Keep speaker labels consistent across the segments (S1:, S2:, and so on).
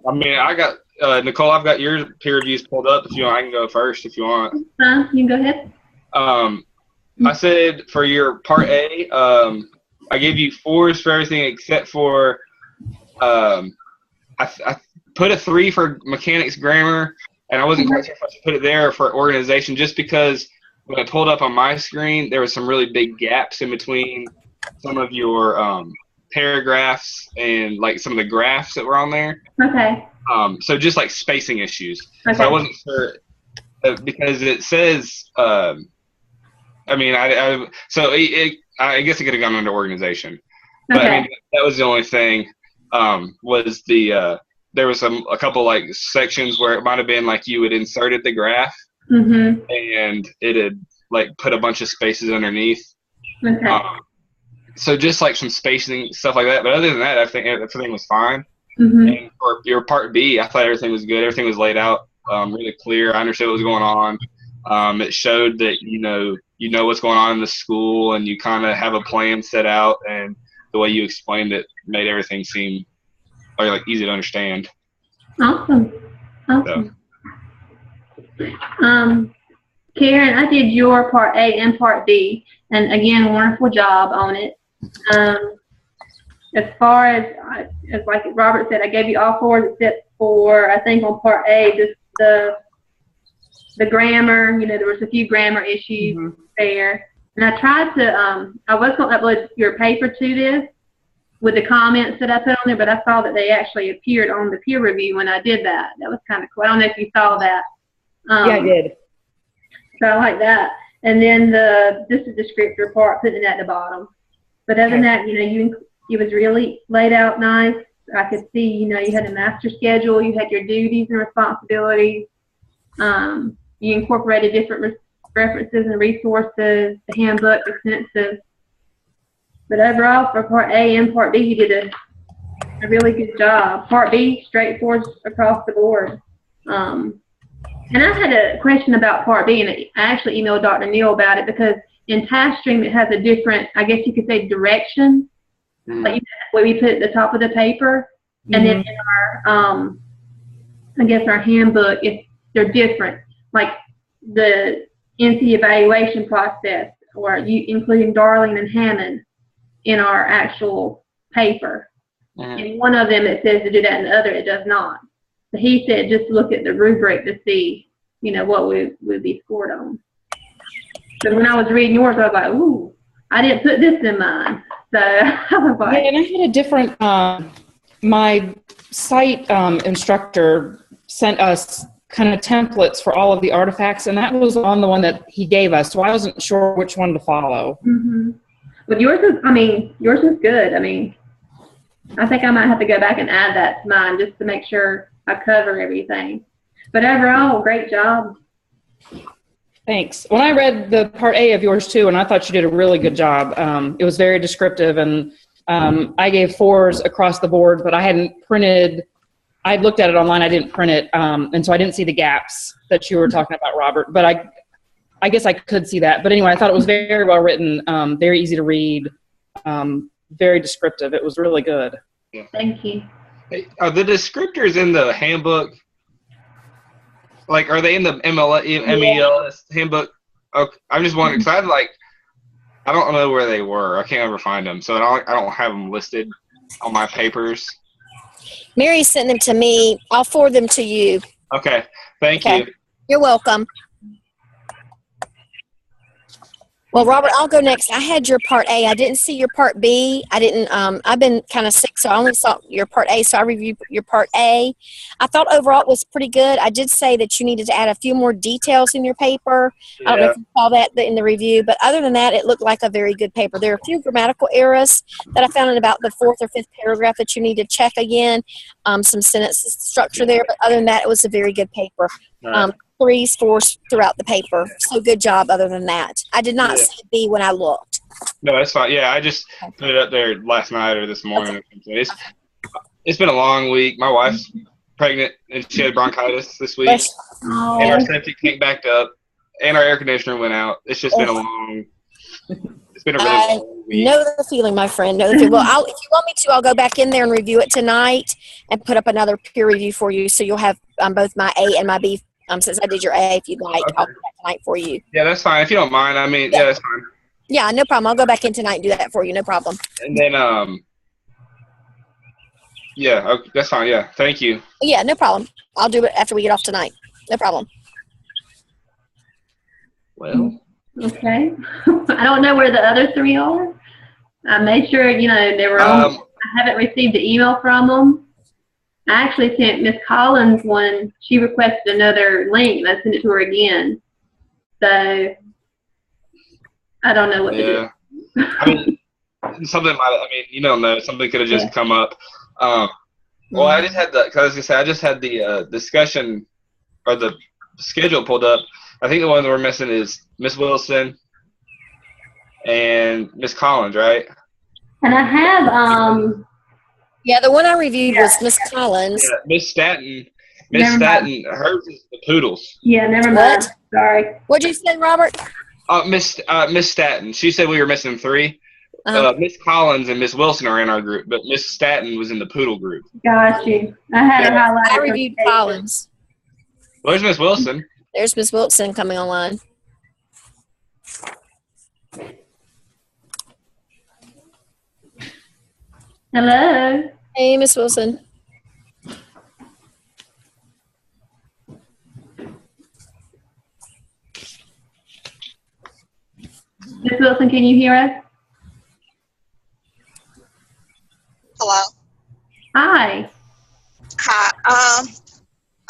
S1: I mean, I got Nicole. I've got your peer reviews pulled up. If you want, I can go first if you want.
S2: You can go ahead.
S1: I said for your part A, I gave you 4s for everything except for I put a 3 for mechanics grammar, and I wasn't quite sure if I should put it there for organization, just because when I pulled up on my screen, there was some really big gaps in between some of your paragraphs and like some of the graphs that were on there.
S2: Okay.
S1: So just like spacing issues.
S2: Okay.
S1: So I wasn't sure because it says. I mean, I guess it could have gone under organization, but
S2: Okay.
S1: I mean that was the only thing. Was there was a couple like sections where it might have been like you had inserted the graph and it had like put a bunch of spaces underneath.
S2: Okay.
S1: So just like some spacing stuff like that, but other than that, I think everything was fine.
S2: Mm-hmm.
S1: And for your part B, I thought everything was good. Everything was laid out really clear. I understood what was going on. It showed that you know what's going on in the school, and you kind of have a plan set out, and the way you explained it made everything seem like easy to understand.
S2: Awesome. Karen, I did your part A and part B, and again, wonderful job on it. As far as like Robert said, I gave you all 4s except for, I think on part A, just the grammar. There was a few grammar issues there. And I tried to, I was going to upload your paper to this with the comments that I put on there, but I saw that they actually appeared on the peer review when I did that. That was kind of cool. I don't know if you saw that.
S3: Yeah, I did.
S2: So I like that. And then this is the descriptor part, putting it at the bottom. But other than that, it was really laid out nice. I could see, you had a master schedule, you had your duties and responsibilities. You incorporated different references and resources, the handbook, the census. But overall, for part A and part B, you did a really good job. Part B, straightforward across the board. And I had a question about part B, and I actually emailed Dr. Neal about it, because in TaskStream it has a different, I guess you could say, direction. Like what we put at the top of the paper, and then in our, I guess our handbook, they're different. Like the NC evaluation process, or including Darling and Hammond in our actual paper. And one of them it says to do that, and the other it does not. So he said just look at the rubric to see, what would be scored on. So when I was reading yours, I was like, ooh, I didn't put this in mine. So I was like,
S3: yeah, and I had a different, my site instructor sent us kind of templates for all of the artifacts, and that was on the one that he gave us, so I wasn't sure which one to follow.
S2: But yours is good. I mean, I think I might have to go back and add that to mine just to make sure I cover everything. But overall, great job.
S3: Thanks. When I read the part A of yours too, and I thought you did a really good job. It was very descriptive, and I gave 4s across the board, but I hadn't printed. I looked at it online. I didn't print it, and so I didn't see the gaps that you were talking about, Robert. But I guess I could see that. But anyway, I thought it was very well written, very easy to read, very descriptive. It was really good.
S1: Yeah.
S2: Thank you.
S1: Hey, are the descriptors in the handbook? Like, are they in the MELS handbook? Okay. I'm just wondering, because I don't know where they were. I can't ever find them, so I don't have them listed on my papers.
S4: Mary sent them to me. I'll forward them to you.
S1: Okay, thank you.
S4: You're welcome. Well, Robert, I'll go next. I had your part A. I didn't see your part B. I didn't, I've been kind of sick, so I only saw your part A, so I reviewed your part A. I thought overall it was pretty good. I did say that you needed to add a few more details in your paper. Yeah. I don't know if you saw that in the review, but other than that, it looked like a very good paper. There are a few grammatical errors that I found in about the 4th or 5th paragraph that you need to check again. Some sentence structure there, but other than that, it was a very good paper. Right. 3s, 4s throughout the paper. So good job other than that. I did not see B when I looked.
S1: No, that's fine. Yeah, I just put it up there last night or this morning. Okay. It's been a long week. My wife's pregnant, and she had bronchitis this week. And our septic tank backed up, and our air conditioner went out. It's just been a long It's been a really long week.
S4: Know the feeling, my friend. Know the feeling. Well, if you want me to, I'll go back in there and review it tonight and put up another peer review for you, so you'll have both my A and my B. Since I did your A, if you'd like,
S1: Okay.
S4: I'll do that tonight for you.
S1: Yeah, that's fine. If you don't mind, I mean, yeah, that's fine.
S4: Yeah, no problem. I'll go back in tonight and do that for you. No problem.
S1: And then, yeah, okay, that's fine. Yeah, thank you.
S4: Yeah, no problem. I'll do it after we get off tonight. No problem.
S1: Well,
S2: Okay. I don't know where the other 3 are. I made sure, they were on. I haven't received the email from them. I actually sent Miss Collins one. She requested another link, and I sent it to her again. So, I don't know what to do.
S1: I mean, you don't know. Something could have just come up. Well, I just had I just had the discussion or the schedule pulled up. I think the one that we're missing is Miss Wilson and Miss Collins, right?
S2: And I have,
S4: yeah, the one I reviewed was Miss Collins.
S1: Yeah, Miss Staton. Miss Staton, hers is the Poodles.
S2: Yeah, never mind.
S4: What?
S2: Sorry.
S4: What'd you say, Robert?
S1: Miss Staton. She said we were missing 3.
S4: Uh-huh.
S1: Miss Collins and Miss Wilson are in our group, but Miss Staton was in the Poodle group.
S2: Got you. I had her highlighted.
S4: I reviewed Collins.
S1: Where's Miss Wilson?
S4: There's Miss Wilson coming online.
S2: Hello.
S4: Hey, Miss Wilson.
S2: Miss Wilson, can you hear us?
S5: Hello.
S2: Hi.
S5: Hi.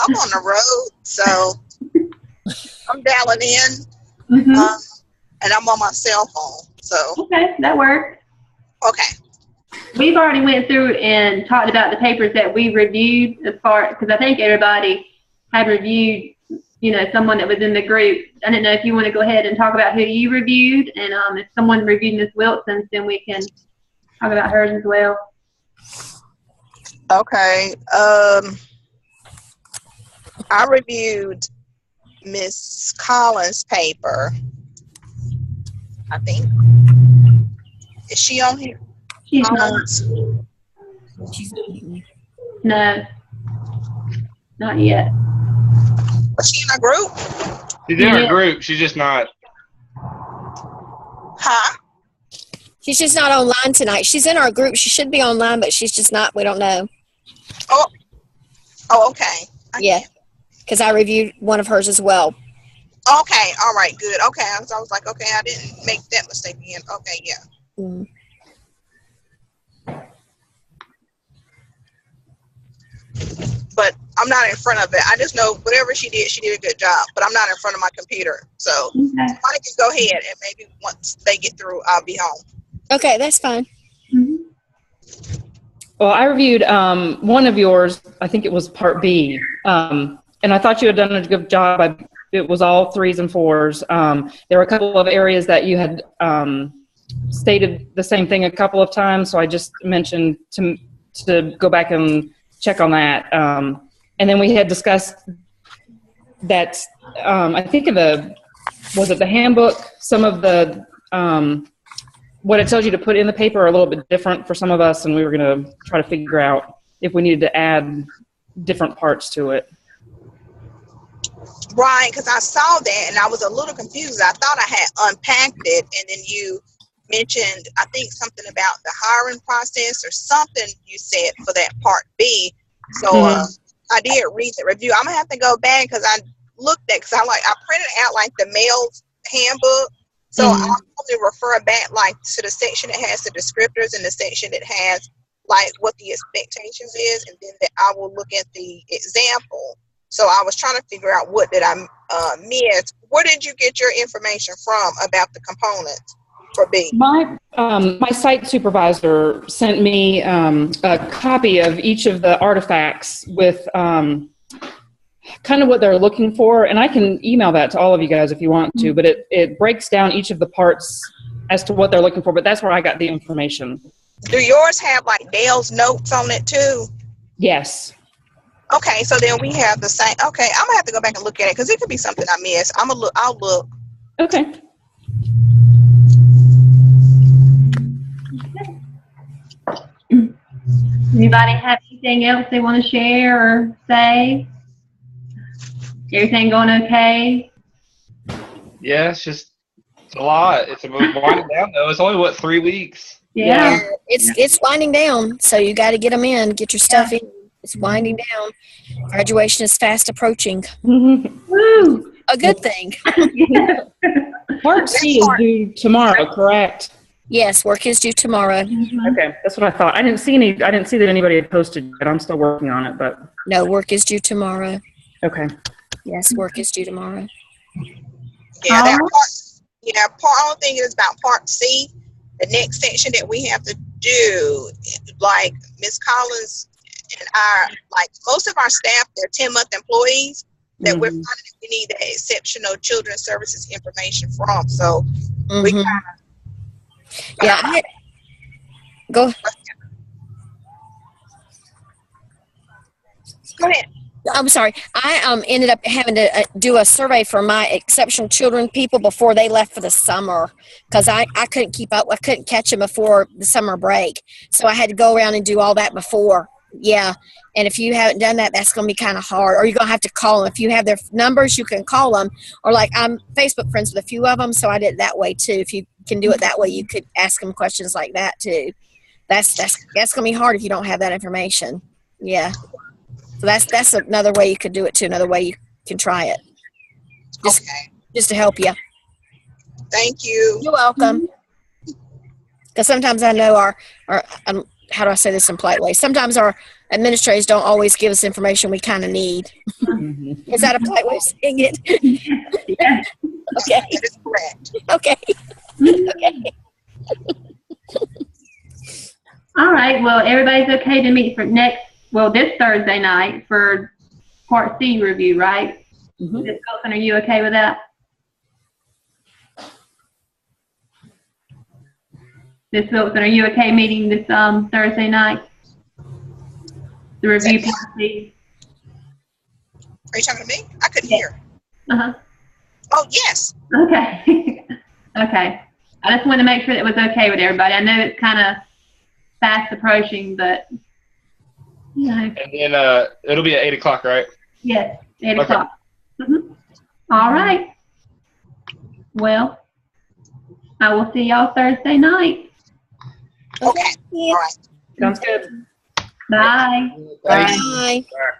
S5: I'm on the road, so I'm dialing in, and I'm on my cell phone. So
S2: Okay, that works.
S5: okay.
S2: We've already went through and talked about the papers that we reviewed because I think everybody had reviewed, someone that was in the group. I didn't know if you want to go ahead and talk about who you reviewed, and if someone reviewed Ms. Wilson's, then we can talk about hers as well.
S5: Okay. I reviewed Miss Collins' paper. I think. Is she on here?
S2: She's not. No. Not yet.
S5: Was she in our group?
S1: She's in our group. She's just not.
S5: Huh?
S4: She's just not online tonight. She's in our group. She should be online, but she's just not. We don't know.
S5: Oh, okay.
S4: Yeah, because I reviewed one of hers as well.
S5: Okay. All right. Good. Okay. I was like, okay, I didn't make that mistake again. Okay. Yeah.
S4: Mm.
S5: But I'm not in front of it. I just know whatever she did a good job. But I'm not in front of my computer. So I can go ahead and maybe once they get through, I'll be home.
S4: Okay, that's fine.
S2: Mm-hmm.
S3: Well, I reviewed one of yours. I think it was Part B, and I thought you had done a good job. It was all 3s and 4s. There were a couple of areas that you had stated the same thing a couple of times, so I just mentioned to go back and check on that. And then we had discussed that I think in the handbook, some of the what it tells you to put in the paper are a little bit different for some of us, and we were going to try to figure out if we needed to add different parts to it.
S5: Right, because I saw that and I was a little confused. I thought I had unpacked it, and then you mentioned, I think, something about the hiring process or something you said for that Part B. So I did read the review. I'm going to have to go back because I looked at, because I printed out like the mail's handbook. So I'll probably refer back like to the section that has the descriptors and the section that has like what the expectations is, and then I will look at the example. So I was trying to figure out what did I miss. Where did you get your information from about the components for B?
S3: My site supervisor sent me a copy of each of the artifacts with kind of what they're looking for, and I can email that to all of you guys if you want to, but it breaks down each of the parts as to what they're looking for, but that's where I got the information.
S5: Do yours have like Dale's notes on it too?
S3: Yes.
S5: Okay, so then we have the same. Okay, I'm gonna have to go back and look at it because it could be something I missed. I'll look.
S3: Okay.
S2: Anybody have anything else they want to share or say? Everything going okay?
S1: Yeah, it's a lot. It's winding down though. It's only what 3 weeks.
S2: Yeah.
S4: It's winding down, so you got to get them in, get your stuff in. It's winding down. Graduation is fast approaching.
S2: Woo!
S4: A good thing.
S3: Part C is due tomorrow, correct?
S4: Yes, work is due tomorrow.
S3: Okay, that's what I thought. I didn't see that anybody had posted yet. I'm still working on it, but
S4: No, work is due tomorrow.
S3: okay.
S4: Yes, work is due tomorrow.
S5: Yeah, that part thing is about part C. The next section that we have to do, like Ms. Collins and like most of our staff, they're 10-month employees that we're finding that we need the exceptional children's services information from. So we kind of
S4: Go ahead. I'm sorry. I ended up having to do a survey for my exceptional children people before they left for the summer because I couldn't keep up. I couldn't catch them before the summer break. So I had to go around and do all that before. Yeah. And if you haven't done that, that's going to be kind of hard. Or you're going to have to call them. If you have their numbers, you can call them. Or like I'm Facebook friends with a few of them, so I did it that way too. If you can do it that way, you could ask them questions like that too. That's going to be hard if you don't have that information. Yeah. So that's another way you could do it too. Another way you can try it. Just to help you.
S5: Thank you.
S4: You're welcome. Because sometimes I know our how do I say this in polite way? Sometimes our administrators don't always give us information we kind of need. Is that a polite way of saying it?
S2: Yeah.
S4: Okay.
S5: That is correct.
S4: Okay. Okay.
S2: All right. Well, everybody's okay to meet for this Thursday night for Part C review, right? Ms. Wilson, are you okay with that? Ms. Wilson, are you okay meeting this Thursday night? The review Part C?
S5: Are you talking to me? I couldn't hear.
S2: Uh-huh.
S5: Oh, yes.
S2: Okay. Okay. I just wanted to make sure that it was okay with everybody. I know it's kind of fast approaching, but
S1: And then it'll be at 8 o'clock, right?
S2: yes, 8 o'clock. All right. Well, I will see y'all Thursday night.
S5: Okay. All right.
S3: Sounds good.
S2: Bye.
S1: Thanks.
S4: Bye.
S1: Bye.